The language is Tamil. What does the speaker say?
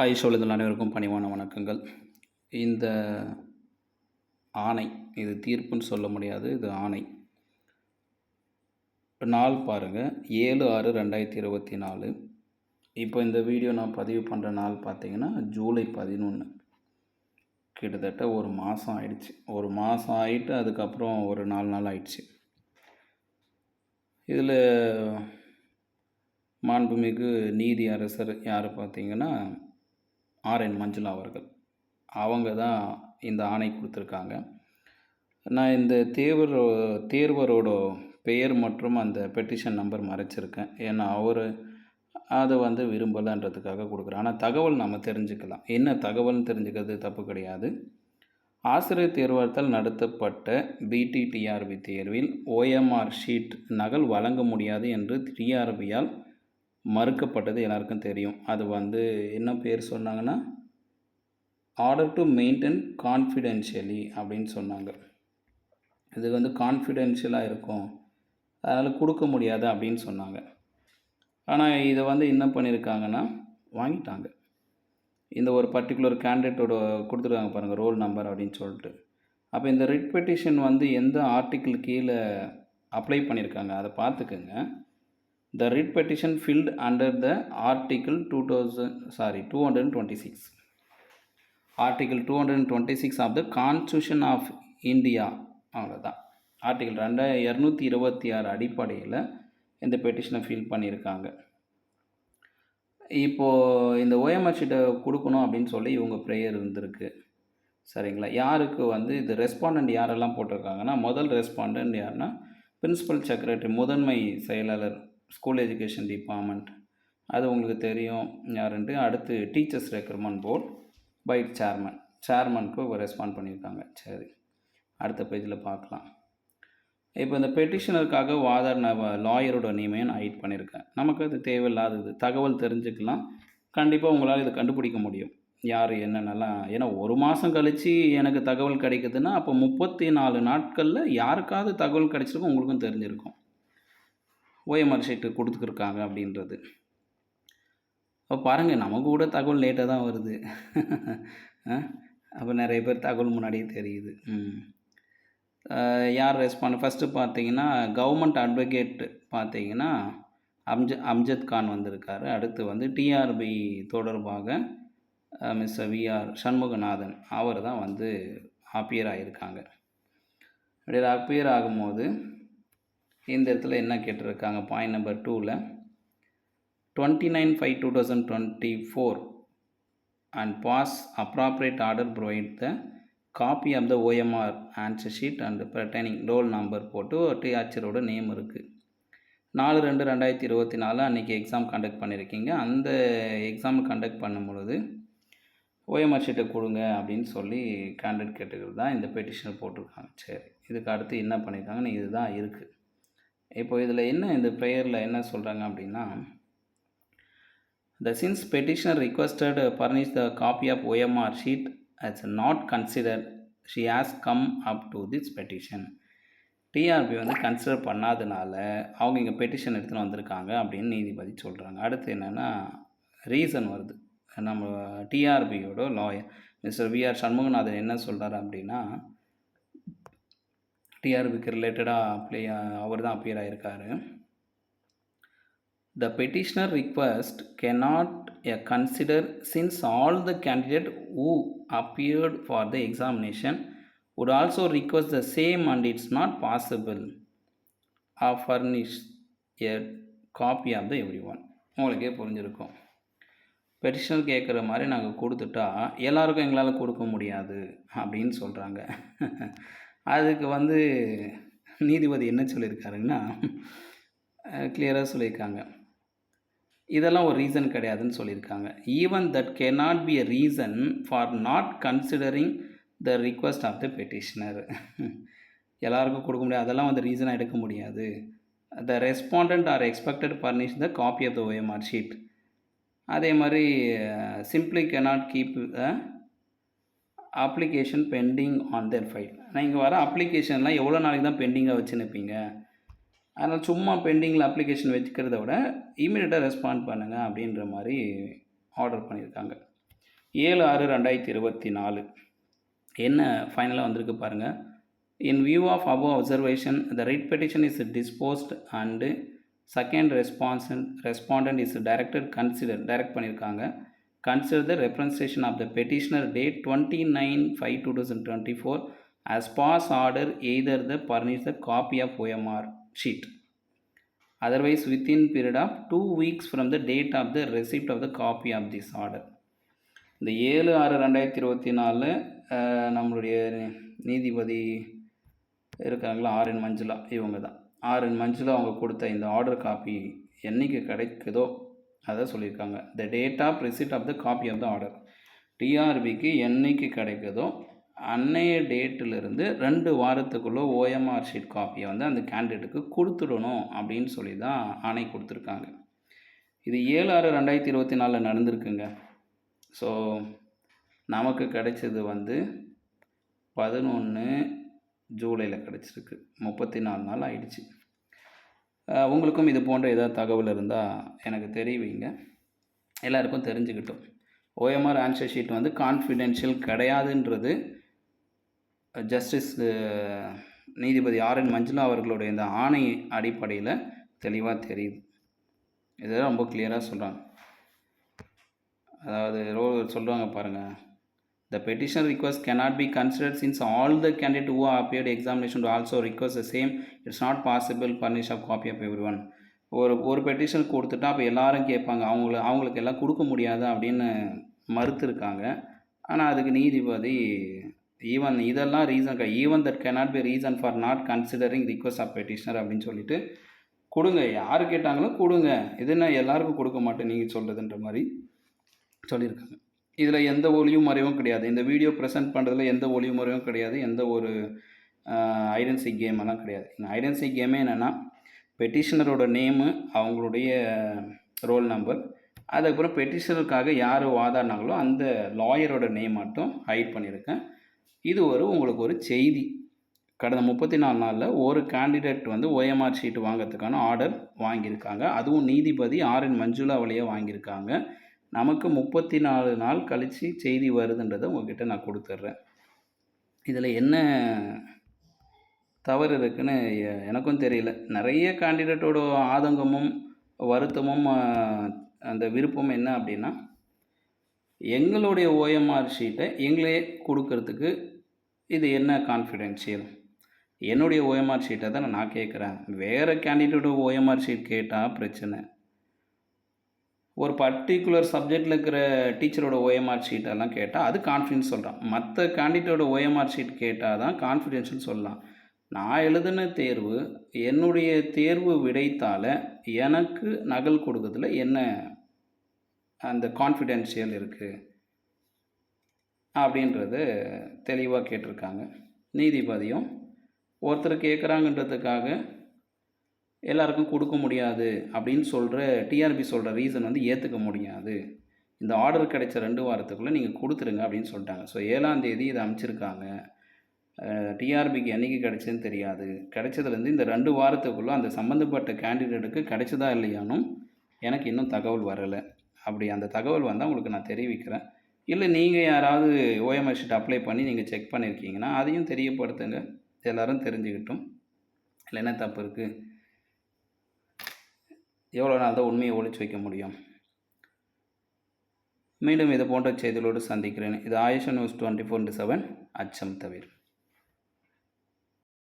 ஆயுஷொழுதல் அனைவருக்கும் பணிவான வணக்கங்கள். இந்த ஆணை, இது தீர்ப்புன்னு சொல்ல முடியாது, இது ஆணை. நாள் பாருங்கள், 7/6/2024. இப்போ இந்த வீடியோ நான் பதிவு பண்ணுற நாள் பார்த்தீங்கன்னா ஜூலை 11. கிட்டத்தட்ட ஒரு மாதம் ஆயிடுச்சு. ஒரு மாதம் ஆகிட்டு அதுக்கப்புறம் ஒரு 4 நாள் ஆயிடுச்சு. இதில் மாண்புமிகு நீதி அரசர் யார் பார்த்தீங்கன்னா RN மஞ்சுளா அவர்கள். அவங்க தான் இந்த ஆணை கொடுத்துருக்காங்க. நான் இந்த தேர்வரோட பெயர் மற்றும் அந்த பெட்டிஷன் நம்பர் மறைச்சிருக்கேன். ஏன்னா அவர் அதை விரும்பலைன்றதுக்காக கொடுக்குறேன். ஆனால் தகவல் நம்ம தெரிஞ்சுக்கலாம். என்ன தகவல்னு தெரிஞ்சுக்கிறது தப்பு கிடையாது. ஆசிரியர் தேர்வாளத்தால் நடத்தப்பட்ட BTTRB தேர்வில் OMR ஷீட் நகல் வழங்க முடியாது என்று TRBயால் மறுக்கப்பட்டது எல்லாருக்கும் தெரியும். அது என்ன பேர் சொன்னாங்கன்னா ஆர்டர் டு மெயின்டைன் கான்ஃபிடென்ஷியலி அப்படின்னு சொன்னாங்க. இது கான்ஃபிடென்ஷியலாக இருக்கும், அதனால் கொடுக்க முடியாது அப்படின்னு சொன்னாங்க. ஆனால் இதை என்ன பண்ணியிருக்காங்கன்னா வாங்கிட்டாங்க. இந்த ஒரு பர்டிகுலர் கேண்டிடேட்டோட கொடுத்துருக்காங்க பாருங்கள், ரோல் நம்பர் அப்படின்னு சொல்லிட்டு. அப்போ இந்த ரிட் பெட்டிஷன் எந்த ஆர்டிக்கிள் கீழே அப்ளை பண்ணியிருக்காங்க அதை பார்த்துக்குங்க. The writ petition filled under the Article 226. Article 226 of the Constitution of India. அவ்வளோதான். ஆர்டிகிள் 226 அடிப்படையில் இந்த பெட்டிஷனை ஃபில் பண்ணியிருக்காங்க. இப்போது இந்த OMR ஷீட்டை கொடுக்கணும் அப்படின்னு சொல்லி இவங்க ப்ரேயர் இருந்திருக்கு. சரிங்களா? யாருக்கு இது ரெஸ்பாண்டண்ட் யாரெல்லாம் போட்டிருக்காங்கன்னா, முதல் ரெஸ்பாண்டண்ட் யாருன்னா பிரின்சிபல் செக்ரட்டரி, முதன்மை செயலாளர், ஸ்கூல் எஜுகேஷன் டிபார்ட்மெண்ட், அது உங்களுக்கு தெரியும் யாருன்ட்டு. அடுத்து டீச்சர்ஸ் ரெக்ரூட்மெண்ட் போர்ட் பை சேர்மனுக்கு ரெஸ்பாண்ட் பண்ணியிருக்காங்க. சரி, அடுத்த பேஜில் பார்க்கலாம். இப்போ இந்த பெட்டிஷனருக்காக வாதாடின லாயரோட நேமையும் நான் ஹைட் பண்ணியிருக்கேன். நமக்கு அது தேவையில்லாதது. தகவல் தெரிஞ்சுக்கலாம். கண்டிப்பாக உங்களால் இதை கண்டுபிடிக்க முடியும் யார் என்னென்னலாம். ஏன்னா ஒரு மாதம் கழித்து எனக்கு தகவல் கிடைக்குதுன்னா அப்போ 34 நாட்களில் யாருக்காவது தகவல் கிடைச்சிருக்கும், உங்களுக்கும் தெரிஞ்சிருக்கும் OMR ஷீட்டு கொடுத்துருக்காங்க அப்படின்றது. அப்போ பாருங்கள், நமக்கு கூட தகவல் லேட்டாக தான் வருது. அப்போ நிறைய பேர் தகவல் முன்னாடியே தெரியுது. யார் ரெஸ்பாண்ட் ஃபஸ்ட்டு பார்த்தீங்கன்னா கவர்மெண்ட் அட்வொகேட் பார்த்தீங்கன்னா அம்ஜத் கான் வந்திருக்காரு. அடுத்து TRB தொடர்பாக மிஸ்டர் VR சண்முகநாதன், அவர் தான் அப்பியர் ஆகியிருக்காங்க. அப்படி அப்பியர் ஆகும்போது இந்த இடத்துல என்ன கேட்டிருக்காங்க, பாயிண்ட் நம்பர் 2ல் 29/5/2024 and pass appropriate order provide the copy of the OMR answer sheet and pertaining roll number போட்டு டிஆர்ச்சியரோட நேம் இருக்குது. 4/2/2024 அன்றைக்கி எக்ஸாம் கண்டக்ட் பண்ணியிருக்கீங்க. அந்த எக்ஸாம் கண்டக்ட் பண்ணும்பொழுது OMR ஷீட்டை கொடுங்க அப்படின்னு சொல்லி கேண்டிடேட் கேட்டுக்கிறது தான் இந்த பெட்டிஷனை போட்டிருக்காங்க. சரி, இதுக்கு அடுத்து என்ன பண்ணியிருக்காங்கன்னு இதுதான் இருக்குது. இப்போ இதில் என்ன இந்த ப்ரேயரில் என்ன சொல்கிறாங்க அப்படின்னா, the since petitioner requested furnish the copy of OMR sheet as not considered, she has come up to this petition. TRB consider பண்ணாதனால அவங்க இங்கே பெட்டிஷன் எடுத்துகிட்டு வந்திருக்காங்க அப்படின்னு நீதிபதி சொல்கிறாங்க. அடுத்து என்னென்னா ரீசன் வருது. நம்ம TRBயோட லாயர் மிஸ்டர் VR சண்முகநாதன் என்ன சொல்கிறார் அப்படின்னா, TRBக்கு ரிலேட்டடாக அவர் தான் appear ஆகியிருக்காரு. The petitioner request cannot consider since all the candidate who appeared for the examination would also request the same and it's not possible to furnish a copy of the everyone. உங்களுக்கே புரிஞ்சிருக்கும். பெட்டிஷனர் கேட்குற மாதிரி நாங்கள் கொடுத்துட்டா எல்லாருக்கும் எங்களால் கொடுக்க முடியாது அப்படின்னு சொல்கிறாங்க. அதுக்கு நீதிபதி என்ன சொல்லியிருக்காருன்னா கிளியராக சொல்லியிருக்காங்க, இதெல்லாம் ஒரு ரீசன் கிடையாதுன்னு சொல்லியிருக்காங்க. Even that cannot be a reason for not considering the request of the petitioner. எல்லாருக்கும் கொடுக்க முடியாது, அதெல்லாம் ரீசனாக எடுக்க முடியாது. The respondent are expected furnish the copy of the OMR sheet. அதே மாதிரி simply cannot keep the application pending on their file. நான் இங்கே வர அப்ளிகேஷன்லாம் எவ்வளோ நாளைக்கு தான் பெண்டிங்காக வச்சு நிற்பீங்க? அதனால் சும்மா பெண்டிங்கில் அப்ளிகேஷன் வச்சுக்கிறத விட இமீடியட்டாக ரெஸ்பாண்ட் பண்ணுங்கள் அப்படின்ற மாதிரி ஆர்டர் பண்ணியிருக்காங்க. 7/6/2024 என்ன ஃபைனலாக வந்திருக்கு பாருங்கள். In view of above observation the writ petition is disposed and second respondent is direct பண்ணியிருக்காங்க. Consider the representation of the petitioner date 29/5/2024 as pass order either the furnish the copy of OMR sheet. Otherwise within period of 2 weeks from the date of the receipt of the copy of this order. இந்த 7/6/2024 நம்மளுடைய நீதிபதி இருக்காங்களா, ஆர்என் மஞ்சுளா, இவங்க தான். ஆர்என் மஞ்சுளா அவங்க கொடுத்த இந்த ஆர்டர் காப்பி என்றைக்கு கிடைக்குதோ அதை சொல்லியிருக்காங்க. The date of receipt of the copy of the order. டிஆர்பிக்கு என்றைக்கு கிடைக்குதோ அன்னைய டேட்டிலிருந்து 2 வாரத்துக்குள்ளே ஓஎம்ஆர் ஷீட் காப்பியை வந்து அந்த கேண்டிடேட்டுக்கு கொடுத்துடணும் அப்படின்னு சொல்லி தான் ஆணை கொடுத்துருக்காங்க. இது 7/6/2024 நடந்திருக்குங்க. ஸோ நமக்கு கிடைச்சது வந்து 11 ஜூலையில் கிடச்சிருக்கு. 34 நாள் ஆயிடுச்சு. உங்களுக்கும் இது போன்ற ஏதாவது தகவல் இருந்தால் எனக்கு தெரிவிங்க, எல்லாருக்கும் தெரிஞ்சுக்கிட்டோம். ஓஎம்ஆர் ஆன்சர் ஷீட் வந்து கான்ஃபிடென்ஷியல் கிடையாதுன்றது ஜஸ்டிஸ் நீதிபதி ஆர்என் மஞ்சுளா அவர்களுடைய இந்த ஆணை அடிப்படையில் தெளிவாக தெரியுது. இதெல்லாம் ரொம்ப கிளியராக சொல்கிறாங்க. அதாவது சொல்கிறாங்க பாருங்கள், the petition request cannot be considered since all the candidates who have appeared examination to also request the same. It's not possible furnish a copy of everyone. ஒரு பெட்டிஷன் கொடுத்துட்டா அப்போ எல்லாரும் கேட்பாங்க, அவங்களுக்கு எல்லாம் கொடுக்க முடியாது அப்படின்னு மறுத்துருக்காங்க. ஆனால் அதுக்கு நீதிபதி ஈவன் இதெல்லாம் reason even that cannot be reason for not considering request of petitioner அப்படின்னு சொல்லிட்டு கொடுங்க, யார் கேட்டாங்களோ கொடுங்க, இதுன்னா எல்லாருக்கும் கொடுக்க மாட்டேன் நீங்கள் சொல்கிறதுன்ற மாதிரி சொல்லியிருக்காங்க. இதில் எந்த ஒளியும் மறைவும் கிடையாது. இந்த வீடியோ ப்ரெசென்ட் பண்ணுறதுல எந்த ஒளியும் மறைவும் கிடையாது. எந்த ஒரு ஐடென்சி கேம் எல்லாம் கிடையாது. இந்த ஐடென்சி கேமே என்னென்னா பெட்டிஷனரோட நேமு, அவங்களுடைய ரோல் நம்பர், அதுக்கப்புறம் பெட்டிஷனருக்காக யார் வாதாடினாங்களோ அந்த லாயரோட நேம் மட்டும் ஹைட் பண்ணியிருக்கேன். இது உங்களுக்கு ஒரு செய்தி. கடந்த 34 நாளில் ஒரு கேண்டிடேட் வந்து ஓஎம்ஆர் ஷீட் வாங்கிறதுக்கான ஆர்டர் வாங்கியிருக்காங்க. அதுவும் நீதிபதி ஆர்என் மஞ்சுளா வழியாக வாங்கியிருக்காங்க. நமக்கு 34 நாள் கழித்து செய்தி வருதுன்றதை உங்கள்கிட்ட நான் கொடுத்துட்றேன். இதில் என்ன தவறு இருக்குன்னு எனக்கும் தெரியல. நிறைய கேண்டிடேட்டோட ஆதங்கமும் வருத்தமும் அந்த விருப்பம் என்ன அப்படின்னா, எங்களுடைய ஓஎம்ஆர் ஷீட்டை எங்களே கொடுக்கறதுக்கு இது என்ன கான்ஃபிடென்ஷியல்? என்னுடைய ஓஎம்ஆர் ஷீட்டை தான் நான் கேட்குறேன். வேறு கேண்டிடேட்டோட ஓஎம்ஆர் ஷீட் கேட்டால் பிரச்சனை. ஒரு பர்டிகுலர் சப்ஜெக்டில் இருக்கிற டீச்சரோட ஓஎம்ஆர் ஷீட்டெல்லாம் கேட்டால் அது கான்ஃபிடென்ஸ் சொல்கிறான். மற்ற கேண்டிடேட்டோட ஓஎம்ஆர் ஷீட் கேட்டால் தான் கான்ஃபிடென்ஷியல் சொல்லலாம். நான் எழுதின தேர்வு, என்னுடைய தேர்வு விடைத்தால் எனக்கு நகல் கொடுக்கறதுல என்ன அந்த கான்ஃபிடென்ஷியல் இருக்குது அப்படின்றது தெளிவாக கேட்டிருக்காங்க. நீதிபதியும் ஒருத்தர் கேட்குறாங்கன்றதுக்காக எல்லாருக்கும் கொடுக்க முடியாது அப்படின்னு சொல்கிற டிஆர்பி சொல்கிற ரீசன் வந்து ஏற்றுக்க முடியாது. இந்த ஆர்டர் கிடைச்ச 2 வாரத்துக்குள்ளே நீங்கள் கொடுத்துருங்க அப்படின்னு சொல்லிட்டாங்க. ஸோ 7ஆம் தேதி இதை அமைச்சிருக்காங்க. டிஆர்பிக்கு என்றைக்கு கிடைச்சதுன்னு தெரியாது. கிடைச்சதுலேருந்து இந்த 2 வாரத்துக்குள்ளே அந்த சம்மந்தப்பட்ட கேண்டிடேட்டுக்கு கிடைச்சதா இல்லையானும் எனக்கு இன்னும் தகவல் வரலை. அப்படி அந்த தகவல் வந்தால் உங்களுக்கு நான் தெரிவிக்கிறேன். இல்லை நீங்கள் யாராவது ஓஎம்ஆர் ஷீட் அப்ளை பண்ணி நீங்கள் செக் பண்ணியிருக்கீங்கன்னா அதையும் தெரியப்படுத்துங்க, எல்லோரும் தெரிஞ்சுக்கிட்டும். இல்லை என்ன தப்பு இருக்குது? எவ்வளோ நாள் தான் உண்மையை ஒழிச்சு வைக்க முடியும்? மீண்டும் இது போன்ற செய்திகளோடு சந்திக்கிறேன். இது ஆயுஷ் நியூஸ் 24/7 அச்சம் தவிர.